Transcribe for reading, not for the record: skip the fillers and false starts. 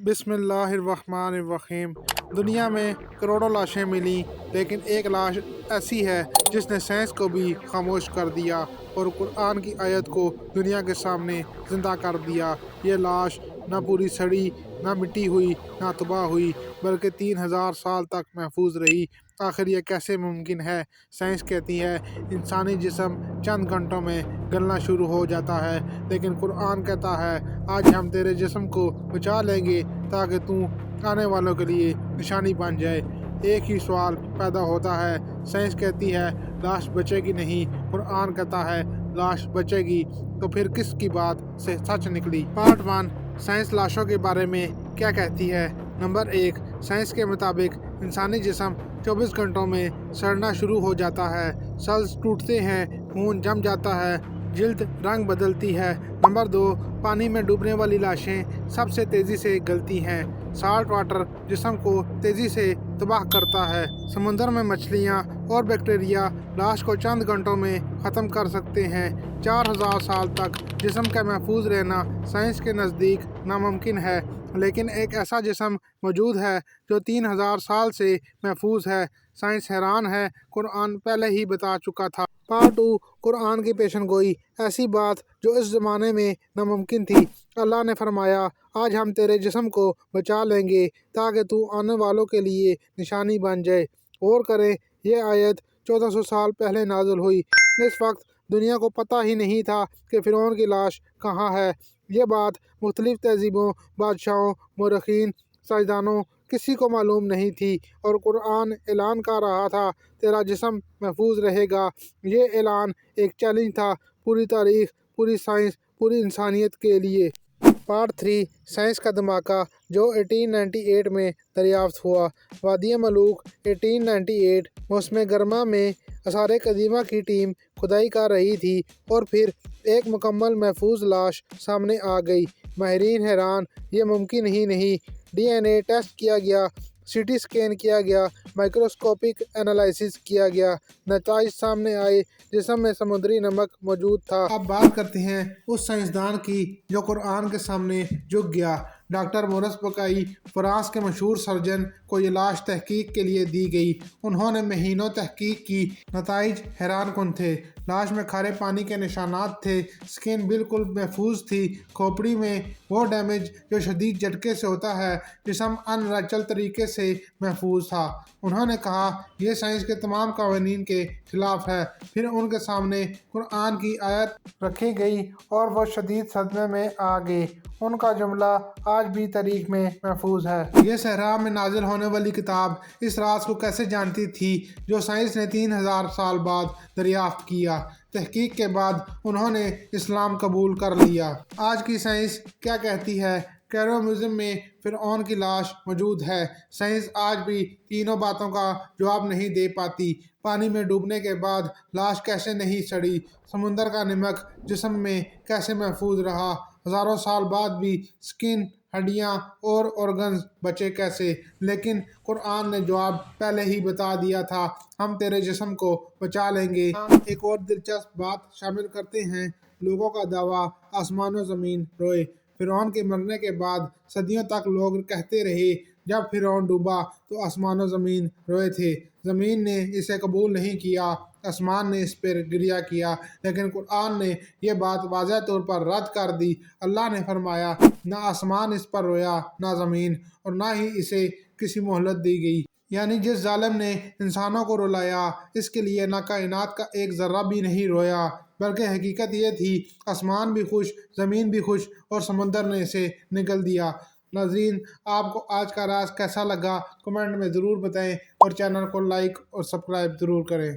بسم اللہ الرحمن الرحیم۔ دنیا میں کروڑوں لاشیں ملیں، لیکن ایک لاش ایسی ہے جس نے سائنس کو بھی خاموش کر دیا اور قرآن کی آیت کو دنیا کے سامنے زندہ کر دیا۔ یہ لاش نہ پوری سڑی، نہ مٹی ہوئی، نہ تباہ ہوئی، بلکہ 3000 سال تک محفوظ رہی۔ آخر یہ کیسے ممکن ہے؟ سائنس کہتی ہے انسانی جسم چند گھنٹوں میں گلنا شروع ہو جاتا ہے، لیکن قرآن کہتا ہے آج ہم تیرے جسم کو بچا لیں گے تاکہ تو آنے والوں کے لیے نشانی بن جائے۔ ایک ہی سوال پیدا ہوتا ہے، سائنس کہتی ہے لاش بچے گی نہیں، قرآن کہتا ہے لاش بچے گی، تو پھر کس کی بات سے سچ نکلی؟ پارٹ 1، سائنس لاشوں کے بارے میں کیا کہتی ہے۔ نمبر 1، سائنس کے مطابق انسانی جسم 24 گھنٹوں میں سڑنا شروع ہو جاتا ہے۔ سیلز ٹوٹتے ہیں، خون جم جاتا ہے، جلد رنگ بدلتی ہے۔ نمبر 2، پانی میں ڈوبنے والی لاشیں سب سے تیزی سے گلتی ہیں۔ سالٹ واٹر جسم کو تیزی سے تباہ کرتا ہے۔ سمندر میں مچھلیاں اور بیکٹیریا لاش کو چند گھنٹوں میں ختم کر سکتے ہیں۔ 4000 سال تک جسم کا محفوظ رہنا سائنس کے نزدیک ناممکن ہے، لیکن ایک ایسا جسم موجود ہے جو 3000 سال سے محفوظ ہے۔ سائنس حیران ہے، قرآن پہلے ہی بتا چکا تھا۔ پارٹ 2، قرآن کی پیشن گوئی، ایسی بات جو اس زمانے میں ناممکن تھی۔ اللہ نے فرمایا آج ہم تیرے جسم کو بچا لیں گے تاکہ تو آنے والوں کے لیے نشانی بن جائے۔ غور کریں، یہ آیت 1400 سال پہلے نازل ہوئی۔ اس وقت دنیا کو پتہ ہی نہیں تھا کہ فرعون کی لاش کہاں ہے۔ یہ بات مختلف تہذیبوں، بادشاہوں، مورخین، سائنسدانوں کسی کو معلوم نہیں تھی، اور قرآن اعلان کر رہا تھا تیرا جسم محفوظ رہے گا۔ یہ اعلان ایک چیلنج تھا، پوری تاریخ، پوری سائنس، پوری انسانیت کے لیے۔ پارٹ 3، سائنس کا دھماکہ جو 1898 میں دریافت ہوا۔ وادی ملوک 1898 موسم گرما میں آثار قدیمہ کی ٹیم کھدائی کر رہی تھی اور پھر ایک مکمل محفوظ لاش سامنے آ گئی۔ ماہرین حیران، یہ ممکن ہی نہیں۔ ڈی این اے ٹیسٹ کیا گیا، سی ٹی اسکین کیا گیا، مائکروسکوپک انالیسس کیا گیا، نتائج سامنے آئے، جسم میں سمندری نمک موجود تھا۔ اب بات کرتے ہیں اس سائنسدان کی جو قرآن کے سامنے جھک گیا۔ ڈاکٹر مورس بکائی، فرانس کے مشہور سرجن کو یہ لاش تحقیق کے لیے دی گئی۔ انہوں نے مہینوں تحقیق کی، نتائج حیران کن تھے۔ لاش میں کھارے پانی کے نشانات تھے، سکن بالکل محفوظ تھی، کھوپڑی میں وہ ڈیمیج جو شدید جھٹکے سے ہوتا ہے، جسم ان نیچرل طریقے سے محفوظ تھا۔ انہوں نے کہا یہ سائنس کے تمام قوانین کے خلاف ہے۔ پھر ان کے سامنے قرآن کی آیت رکھی گئی اور وہ شدید صدمے میں آ گئے۔ ان کا جملہ آج بھی تاریخ میں محفوظ ہے۔ یہ صحرا میں نازل ہونے والی کتاب اس راز کو کیسے جانتی تھی جو سائنس نے 3000 سال بعد دریافت کیا۔ تحقیق کے بعد انہوں نے اسلام قبول کر لیا۔ آج کی سائنس کیا کہتی ہے؟ کیرو میوزیم میں فرعون کی لاش موجود ہے۔ سائنس آج بھی تینوں باتوں کا جواب نہیں دے پاتی۔ پانی میں ڈوبنے کے بعد لاش کیسے نہیں سڑی؟ سمندر کا نمک جسم میں کیسے محفوظ رہا؟ ہزاروں سال بعد بھی سکن، ہڈیاں اور آرگنز بچے کیسے؟ لیکن قرآن نے جواب پہلے ہی بتا دیا تھا، ہم تیرے جسم کو بچا لیں گے۔ ایک اور دلچسپ بات شامل کرتے ہیں، لوگوں کا دعویٰ آسمان و زمین روئے۔ فرعون کے مرنے کے بعد صدیوں تک لوگ کہتے رہے جب فرعون ڈوبا تو آسمان و زمین روئے تھے۔ زمین نے اسے قبول نہیں کیا، آسمان نے اس پر گریہ کیا، لیکن قرآن نے یہ بات واضح طور پر رد کر دی۔ اللہ نے فرمایا نہ آسمان اس پر رویا، نہ زمین، اور نہ ہی اسے کسی مہلت دی گئی۔ یعنی جس ظالم نے انسانوں کو رلایا، اس کے لیے نہ کائنات کا ایک ذرہ بھی نہیں رویا، بلکہ حقیقت یہ تھی آسمان بھی خوش، زمین بھی خوش، اور سمندر نے اسے نگل دیا۔ ناظرین، آپ کو آج کا راز کیسا لگا؟ کمنٹ میں ضرور بتائیں اور چینل کو لائک اور سبسکرائب ضرور کریں۔